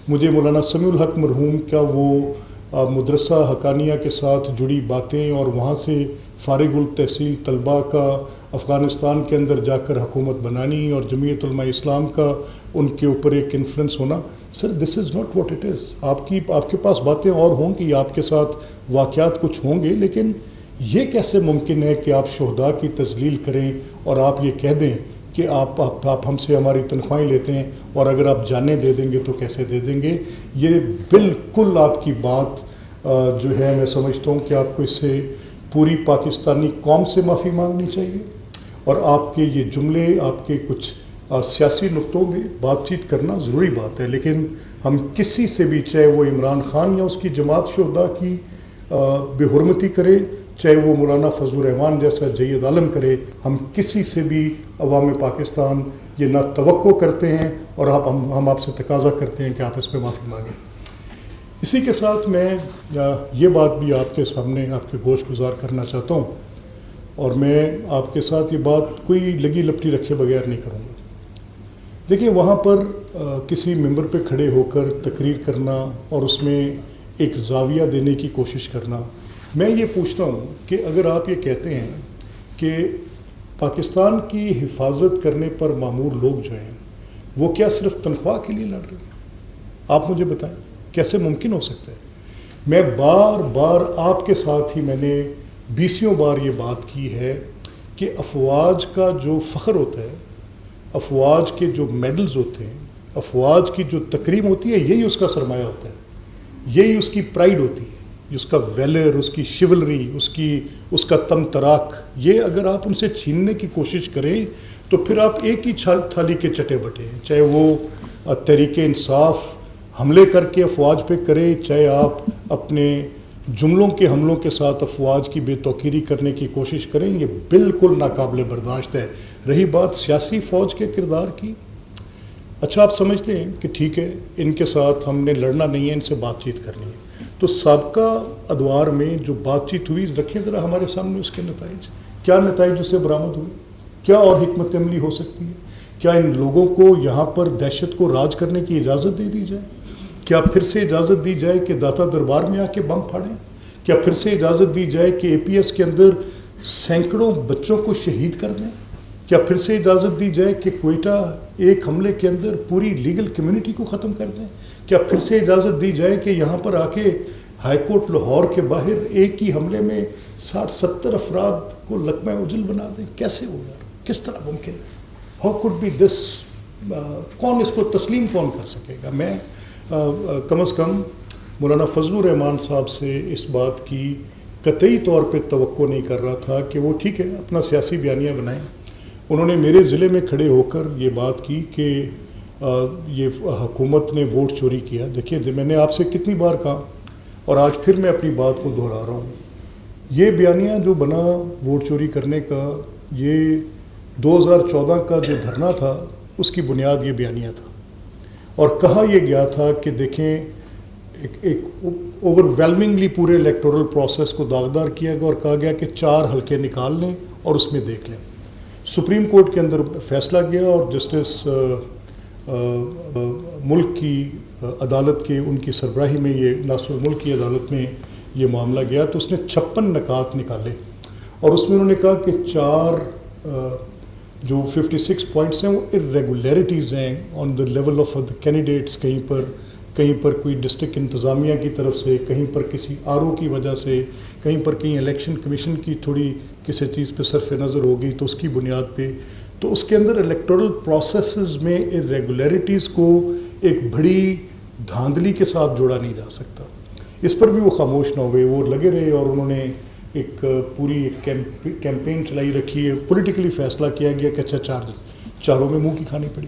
مجھے مولانا سمیع الحق مرحوم کا وہ مدرسہ حقانیہ کے ساتھ جڑی باتیں اور وہاں سے فارغ التحصیل طلباء کا افغانستان کے اندر جا کر حکومت بنانی اور جمعیت علماء اسلام کا ان کے اوپر ایک انفلوئنس ہونا، sir this is not what it is. آپ کے پاس باتیں اور ہوں گی، آپ کے ساتھ واقعات کچھ ہوں گے، لیکن یہ کیسے ممکن ہے کہ آپ شہداء کی تذلیل کریں اور آپ یہ کہہ دیں کہ آپ ہم سے ہماری تنخواہیں لیتے ہیں اور اگر آپ جانیں دے دیں گے تو کیسے دے دیں گے؟ یہ بالکل آپ کی بات جو ہے میں سمجھتا ہوں کہ آپ کو اس سے پوری پاکستانی قوم سے معافی مانگنی چاہیے، اور آپ کے یہ جملے آپ کے کچھ سیاسی نقطوں میں بات چیت کرنا ضروری بات ہے، لیکن ہم کسی سے بھی، چاہے وہ عمران خان یا اس کی جماعت شہداء کی بے حرمتی کرے، چاہے وہ مولانا فضل الرحمان جیسا جید عالم کرے، ہم کسی سے بھی عوام پاکستان یہ نہ توقع کرتے ہیں اور ہم آپ سے تقاضا کرتے ہیں کہ آپ اس پہ معافی مانگیں. اسی کے ساتھ میں یہ بات بھی آپ کے سامنے آپ کے گوش گزار کرنا چاہتا ہوں، اور میں آپ کے ساتھ یہ بات کوئی لگی لپٹی رکھے بغیر نہیں کروں گا. دیکھیں، وہاں پر کسی ممبر پہ کھڑے ہو کر تقریر کرنا اور اس میں ایک زاویہ دینے کی کوشش کرنا، میں یہ پوچھتا ہوں کہ اگر آپ یہ کہتے ہیں کہ پاکستان کی حفاظت کرنے پر مامور لوگ جو ہیں وہ کیا صرف تنخواہ کے لیے لڑ رہے ہیں؟ آپ مجھے بتائیں کیسے ممکن ہو سکتا ہے؟ میں بار بار آپ کے ساتھ ہی میں نے 20 بار یہ بات کی ہے کہ افواج کا جو فخر ہوتا ہے، افواج کے جو میڈلز ہوتے ہیں، افواج کی جو تکریم ہوتی ہے، یہی اس کا سرمایہ ہوتا ہے، یہی اس کی پرائیڈ ہوتی ہے، اس کا ویلر، اس کی شیولری، اس کا تم تراک. یہ اگر آپ ان سے چھیننے کی کوشش کریں تو پھر آپ ایک ہی تھالی کے چٹے بٹے ہیں، چاہے وہ تحریک انصاف حملے کر کے افواج پہ کرے، چاہے آپ اپنے جملوں کے حملوں کے ساتھ افواج کی بے توقیری کرنے کی کوشش کریں. یہ بالکل ناقابل برداشت ہے. رہی بات سیاسی فوج کے کردار کی، اچھا آپ سمجھتے ہیں کہ ٹھیک ہے ان کے ساتھ ہم نے لڑنا نہیں ہے، ان سے بات چیت کرنی ہے، تو سابقہ ادوار میں جو بات چیت ہوئی رکھیں ذرا ہمارے سامنے اس کے نتائج. کیا نتائج اس سے برآمد ہوئے؟ کیا اور حکمت عملی ہو سکتی ہے؟ کیا ان لوگوں کو یہاں پر دہشت کو راج کرنے کی اجازت دے دی جائے؟ کیا پھر سے اجازت دی جائے کہ داتا دربار میں آ کے بم پھاڑیں؟ کیا پھر سے اجازت دی جائے کہ APS کے اندر سینکڑوں بچوں کو شہید کر دیں؟ کیا پھر سے اجازت دی جائے کہ کوئٹہ ایک حملے کے اندر پوری لیگل کمیونٹی کو ختم کر دیں؟ کیا پھر سے اجازت دی جائے کہ یہاں پر آ کے ہائی کورٹ لاہور کے باہر ایک ہی حملے میں 60-70 افراد کو لقمہ اجل بنا دیں؟ کیسے ہو یار؟ کس طرح ممکن ہے؟ ہاؤ کوڈ بی دس؟ کون اس کو تسلیم کون کر سکے گا؟ میں کم از کم مولانا فضل الرحمان صاحب سے اس بات کی قطعی طور پہ توقع نہیں کر رہا تھا کہ وہ ٹھیک ہے اپنا سیاسی بیانیہ بنائیں. انہوں نے میرے ضلع میں کھڑے ہو کر یہ بات کی کہ یہ حکومت نے ووٹ چوری کیا. دیکھیے میں نے آپ سے کتنی بار کہا اور آج پھر میں اپنی بات کو دہرا رہا ہوں، یہ بیانیہ جو بنا ووٹ چوری کرنے کا، یہ 2014 کا جو دھرنا تھا اس کی بنیاد یہ بیانیہ تھا، اور کہا یہ گیا تھا کہ دیکھیں ایک اوور ویلمنگلی پورے الیکٹورل پروسیس کو داغدار کیا گیا اور کہا گیا کہ 4 حلقے نکال لیں اور اس میں دیکھ لیں. سپریم کورٹ کے اندر فیصلہ گیا اور جسٹس ملک کی عدالت کے ان کی سربراہی میں، یہ ناصر الملک کی عدالت میں یہ معاملہ گیا، تو اس نے 56 نکات نکالے اور اس میں انہوں نے کہا کہ 4 جو 56 پوائنٹس ہیں وہ irregularities ہیں on the level of the candidates. کہیں پر کوئی ڈسٹرکٹ انتظامیہ کی طرف سے، کہیں پر کسی RO کی وجہ سے، کہیں پر کہیں الیکشن کمیشن کی تھوڑی کسی چیز پہ صرف نظر ہو گئی تو اس کی بنیاد پہ، تو اس کے اندر الیکٹورل پروسیسز میں irregularities کو ایک بڑی دھاندلی کے ساتھ جوڑا نہیں جا سکتا. اس پر بھی وہ خاموش نہ ہوئے، وہ لگے رہے اور انہوں نے ایک پوری کیمپین چلائی رکھی ہے. پولیٹیکلی فیصلہ کیا گیا کہ اچھا چاروں میں منہ کی کھانی پڑی.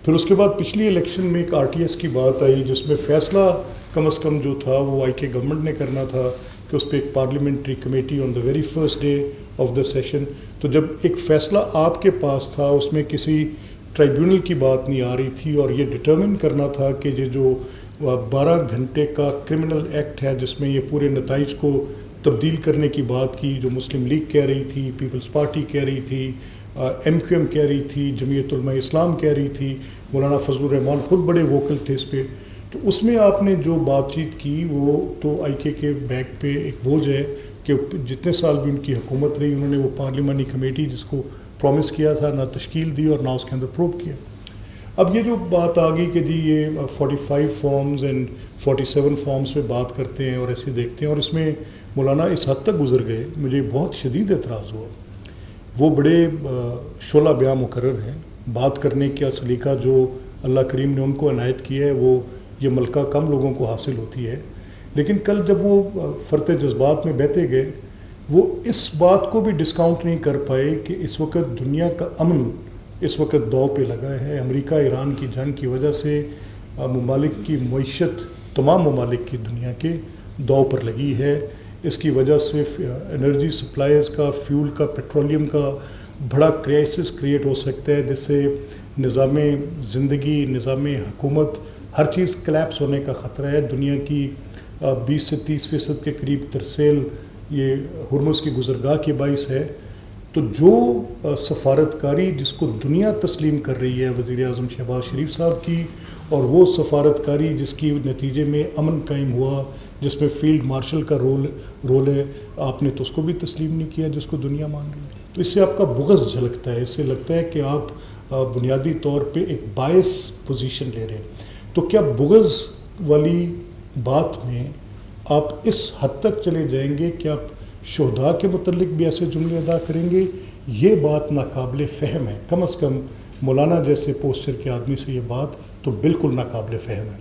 پھر اس کے بعد پچھلی الیکشن میں ایک RTS کی بات آئی جس میں فیصلہ کم از کم جو تھا وہ IK گورنمنٹ نے کرنا تھا کہ اس پہ ایک parliamentary committee on the very first day of the session. تو جب ایک فیصلہ آپ کے پاس تھا اس میں کسی ٹرائیبیونل کی بات نہیں آ رہی تھی اور یہ ڈٹرمن کرنا تھا کہ یہ جو 12 گھنٹے کا کرمنل ایکٹ ہے جس میں یہ پورے نتائج کو تبدیل کرنے کی بات کی، جو مسلم لیگ کہہ رہی تھی، پیپلز پارٹی کہہ رہی تھی، MQM کہہ رہی تھی، جمعیت علماء اسلام کہہ رہی تھی، مولانا فضل الرحمان خود بڑے ووکل تھے اس پہ. تو اس میں آپ نے جو بات چیت کی وہ تو آئی کے بیک پہ ایک بوجھ ہے کہ جتنے سال بھی ان کی حکومت رہی انہوں نے وہ پارلیمانی کمیٹی جس کو پرومس کیا تھا نہ تشکیل دی اور نہ اس کے اندر پروب کیا. اب یہ جو بات آ گئی کہ جی یہ 45 فارمز اینڈ 47 فارمز پہ بات کرتے ہیں اور ایسے دیکھتے ہیں، اور اس میں مولانا اس حد تک گزر گئے، مجھے بہت شدید اعتراض ہوا. وہ بڑے شعلہ بیاں مقرر ہیں، بات کرنے کا سلیقہ جو اللہ کریم نے ان کو عنایت کیا ہے وہ یہ ملکہ کم لوگوں کو حاصل ہوتی ہے. لیکن کل جب وہ فرط جذبات میں بہتے گئے وہ اس بات کو بھی ڈسکاؤنٹ نہیں کر پائے کہ اس وقت دنیا کا امن اس وقت داؤ پہ لگا ہے. امریکہ ایران کی جنگ کی وجہ سے ممالک کی معیشت تمام ممالک کی دنیا کے داؤ پر لگی ہے. اس کی وجہ سے انرجی سپلائیز کا، فیول کا، پیٹرولیم کا بڑا کرائسس کریٹ ہو سکتا ہے، جس سے نظام زندگی، نظام حکومت، ہر چیز کلیپس ہونے کا خطرہ ہے. دنیا کی 20 سے 30% کے قریب ترسیل یہ ہرمز کی گزرگاہ کے باعث ہے. تو جو سفارتکاری جس کو دنیا تسلیم کر رہی ہے وزیر اعظم شہباز شریف صاحب کی، اور وہ سفارتکاری جس کی نتیجے میں امن قائم ہوا، جس میں فیلڈ مارشل کا رول ہے، آپ نے تو اس کو بھی تسلیم نہیں کیا جس کو دنیا مان رہی ہے. تو اس سے آپ کا بغض جھلکتا ہے، اس سے لگتا ہے کہ آپ بنیادی طور پہ ایک باعث پوزیشن لے رہے ہیں. تو کیا بغض والی بات میں آپ اس حد تک چلے جائیں گے کہ آپ شہداء کے متعلق بھی ایسے جملے ادا کریں گے؟ یہ بات ناقابل فہم ہے. کم از کم مولانا جیسے پوسچر کے آدمی سے یہ بات تو بالکل ناقابل فہم ہے.